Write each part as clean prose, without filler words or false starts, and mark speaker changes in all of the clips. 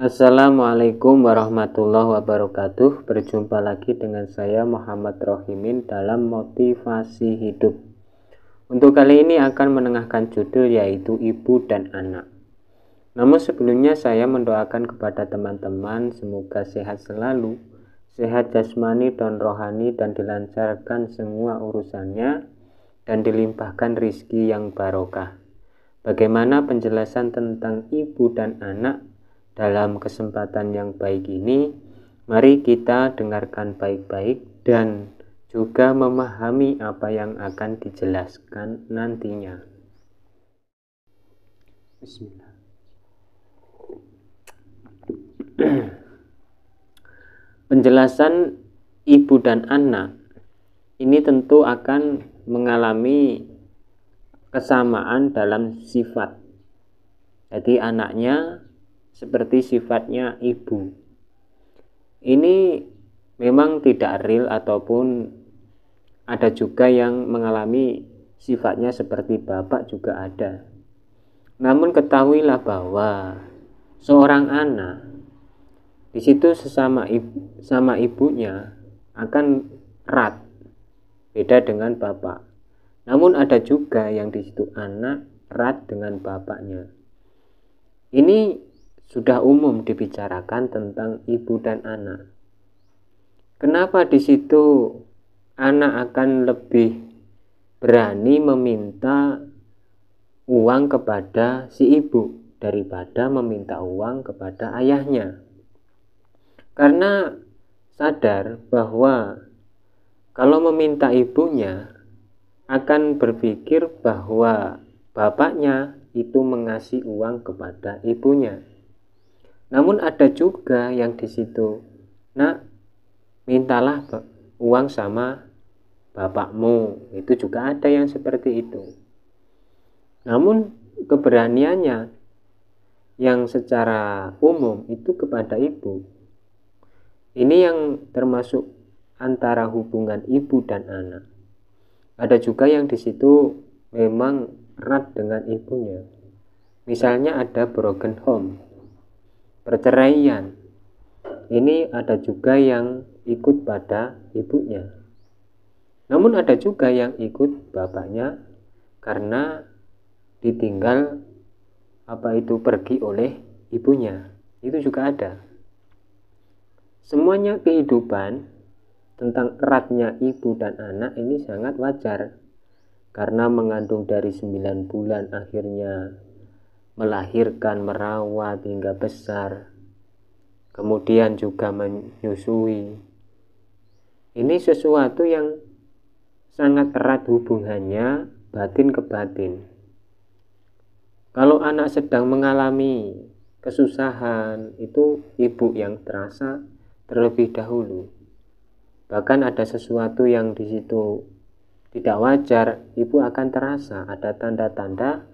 Speaker 1: Assalamualaikum warahmatullahi wabarakatuh. Berjumpa lagi dengan saya Muhammad Rohimin dalam motivasi hidup. Untuk kali ini akan menengahkan judul yaitu ibu dan anak. Namun sebelumnya saya mendoakan kepada teman-teman semoga sehat selalu, sehat jasmani dan rohani, dan dilancarkan semua urusannya dan dilimpahkan rizki yang barokah. Bagaimana penjelasan tentang ibu dan anak dalam kesempatan yang baik ini? Mari kita dengarkan baik-baik dan juga memahami apa yang akan dijelaskan nantinya. Bismillah. Penjelasan ibu dan anak ini tentu akan mengalami kesamaan dalam sifat. Jadi anaknya seperti sifatnya ibu. Ini memang tidak real, ataupun ada juga yang mengalami sifatnya seperti bapak juga ada. Namun ketahuilah bahwa seorang anak di situ sama ibunya akan erat, beda dengan bapak. Namun ada juga yang di situ anak erat dengan bapaknya. Ini sudah umum dibicarakan tentang ibu dan anak. Kenapa di situ anak akan lebih berani meminta uang kepada si ibu daripada meminta uang kepada ayahnya? Karena sadar bahwa kalau meminta ibunya akan berpikir bahwa bapaknya itu mengasih uang kepada ibunya. Namun ada juga yang di situ, nak, mintalah uang sama bapakmu. Itu juga ada yang seperti itu. Namun keberaniannya yang secara umum itu kepada ibu. Ini yang termasuk antara hubungan ibu dan anak. Ada juga yang di situ memang erat dengan ibunya. Misalnya ada broken home, perceraian. Ini ada juga yang ikut pada ibunya. Namun ada juga yang ikut bapaknya karena ditinggal pergi oleh ibunya. Itu juga ada. Semuanya kehidupan tentang eratnya ibu dan anak ini sangat wajar. Karena mengandung dari 9 bulan akhirnya melahirkan, merawat hingga besar. Kemudian juga menyusui. Ini sesuatu yang sangat erat hubungannya batin ke batin. Kalau anak sedang mengalami kesusahan, itu ibu yang terasa terlebih dahulu. Bahkan ada sesuatu yang di situ tidak wajar, ibu akan terasa ada tanda-tanda.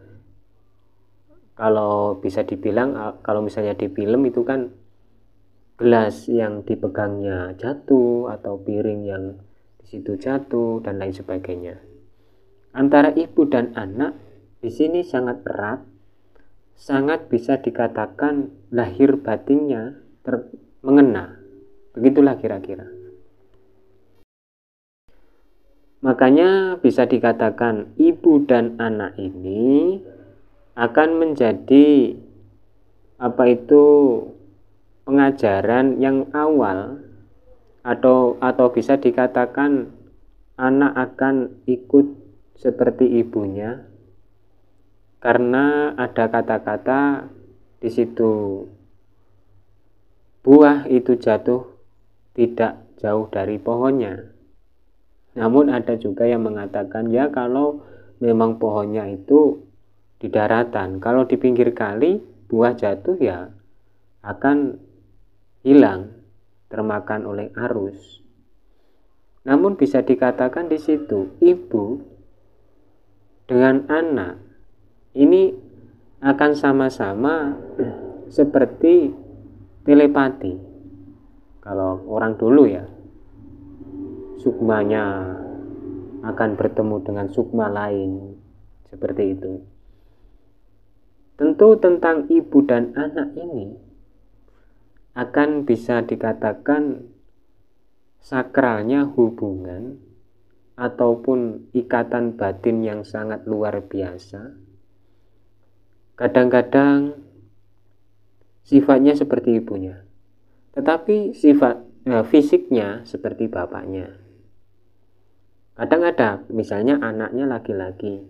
Speaker 1: Kalau bisa dibilang, kalau misalnya di film itu kan gelas yang dipegangnya jatuh atau piring yang di situ jatuh dan lain sebagainya. Antara ibu dan anak di sini sangat erat, sangat bisa dikatakan lahir batinnya mengena. Begitulah kira-kira. Makanya bisa dikatakan ibu dan anak ini akan menjadi pengajaran yang awal, atau bisa dikatakan anak akan ikut seperti ibunya, karena ada kata-kata di situ, buah itu jatuh tidak jauh dari pohonnya. Namun ada juga yang mengatakan ya kalau memang pohonnya itu di daratan, kalau di pinggir kali buah jatuh ya akan hilang termakan oleh arus. Namun bisa dikatakan di situ ibu dengan anak ini akan sama-sama seperti telepati. Kalau orang dulu ya, sukmanya akan bertemu dengan sukma lain, seperti itu. Tentu tentang ibu dan anak ini akan bisa dikatakan sakralnya hubungan ataupun ikatan batin yang sangat luar biasa. Kadang-kadang sifatnya seperti ibunya, tetapi fisiknya seperti bapaknya. Kadang ada misalnya anaknya laki-laki,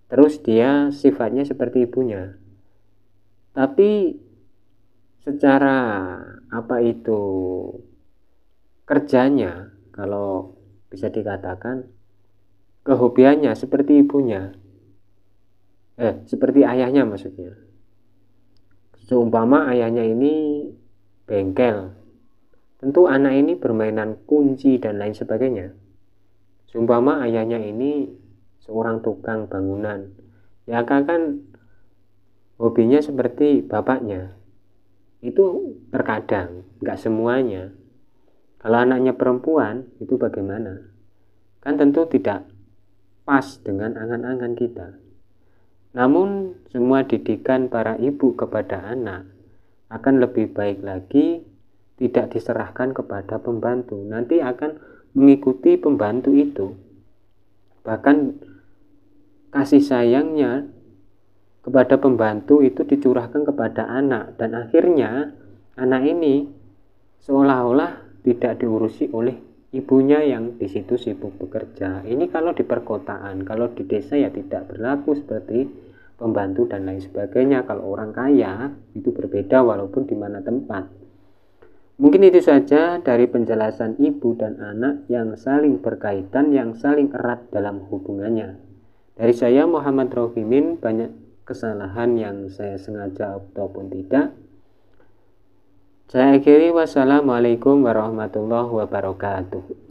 Speaker 1: terus dia sifatnya seperti ibunya, tapi secara kerjanya, kalau bisa dikatakan kehobiannya seperti ibunya, seperti ayahnya maksudnya. Seumpama ayahnya ini bengkel, tentu anak ini bermainan kunci dan lain sebagainya. Seumpama ayahnya ini seorang tukang bangunan, ya kan hobinya seperti bapaknya. Itu terkadang, nggak semuanya. Kalau anaknya perempuan, itu bagaimana? Kan tentu tidak pas dengan angan-angan kita. Namun semua didikan para ibu kepada anak akan lebih baik lagi tidak diserahkan kepada pembantu. Nanti akan mengikuti pembantu itu. Bahkan kasih sayangnya kepada pembantu itu dicurahkan kepada anak, dan akhirnya anak ini seolah-olah tidak diurusi oleh ibunya yang di situ sibuk bekerja. Ini kalau di perkotaan, kalau di desa ya tidak berlaku seperti pembantu dan lain sebagainya. Kalau orang kaya itu berbeda walaupun di mana tempat. Mungkin itu saja dari penjelasan ibu dan anak yang saling berkaitan, yang saling erat dalam hubungannya. Dari saya Muhammad Rohimin, banyak kesalahan yang saya sengaja ataupun tidak. Saya akhiri, wassalamualaikum warahmatullahi wabarakatuh.